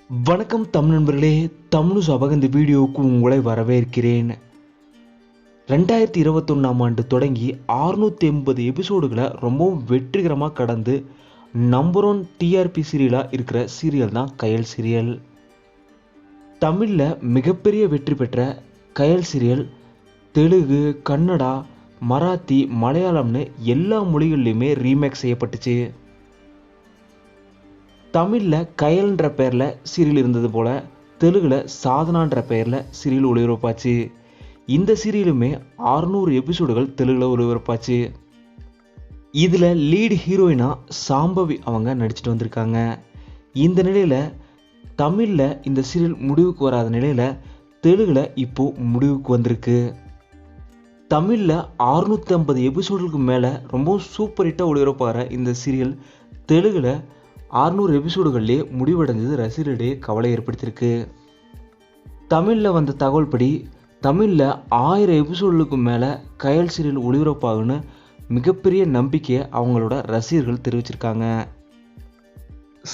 வணக்கம் தமிழ் நண்பர்களே, தமிழ் சபக இந்த வீடியோவுக்கு உங்களை வரவேற்கிறேன். 2021ஆம் ஆண்டு தொடங்கி 680 எபிசோடுகளை ரொம்பவும் வெற்றிகரமாக கடந்து நம்பர் 1 டிஆர்பி சீரியலாக இருக்கிற சீரியல் தான் கயல் சீரியல். தமிழில் மிகப்பெரிய வெற்றி பெற்ற கயல் சீரியல் தெலுங்கு, கன்னடா, மராத்தி, மலையாளம்னு எல்லா மொழிகள்லையுமே ரீமேக் செய்யப்பட்டுச்சு. தமிழில் கயல்ன்ற பெயரில் சீரியல் இருந்தது போல் தெலுங்கில் சாதனான்ற பெயரில் சீரியல் ஒளிபரப்பாச்சு. இந்த சீரியலுமே 600 எபிசோடுகள் தெலுங்கில் ஒளிபரப்பாச்சு. இதில் லீடு ஹீரோயினாக சாம்பவி அவங்க நடிச்சிட்டு வந்திருக்காங்க. இந்த நிலையில் தமிழில் இந்த சீரியல் முடிவுக்கு வராத நிலையில் தெலுங்கில் இப்போது முடிவுக்கு வந்திருக்கு. தமிழில் 650 எபிசோடுக்கு மேலே ரொம்ப சூப்பர் ஹிட்டாக ஒளிபரப்பாகிற இந்த சீரியல் தெலுங்கில் 600 எபிசோடுகள்லேயே முடிவடைஞ்சது ரசிகர்களிடையே கவலை ஏற்படுத்தியிருக்கு. தமிழில் வந்த தகவல் படி தமிழில் 1000 எபிசோடுகளுக்கு மேலே கயல் சீரியல் ஒளிபரப்பாகுன்னு மிகப்பெரிய நம்பிக்கையை அவங்களோட ரசிகர்கள் தெரிவிச்சிருக்காங்க.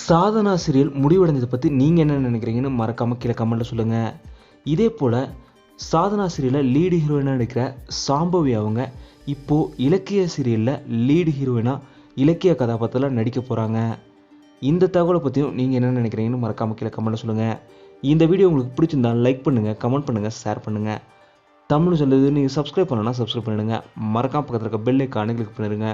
சாதனா சீரியல் முடிவடைஞ்சதை பற்றி நீங்கள் என்ன நினைக்கிறீங்கன்னு மறக்காமல் கீழே கமெண்ட்டில் சொல்லுங்கள். இதே போல் சாதனா சீரியலில் லீடு ஹீரோயினாக நடிக்கிற சாம்பவி அவங்க இப்போது இலக்கிய சீரியலில் லீடு ஹீரோயினாக இலக்கிய கதாபாத்திரத்தில் நடிக்க போகிறாங்க. இந்த தகவலை பற்றியும் நீங்கள் என்ன நினைக்கிறீங்கன்னு மறக்காமல் கீழே கமெண்ட்டில் சொல்லுங்கள். இந்த வீடியோ உங்களுக்கு பிடிச்சிருந்தால் லைக் பண்ணுங்கள், கமெண்ட் பண்ணுங்கள், ஷேர் பண்ணுங்கள். தமிழ் சொல்லுது நீங்கள் சப்ஸ்கிரைப் பண்ணலன்னா சப்ஸ்கிரைப் பண்ணிடுங்க. மறக்காம பக்கத்தில் இருக்க பெல் ஐக்கானை கிளிக் பண்ணிடுங்க.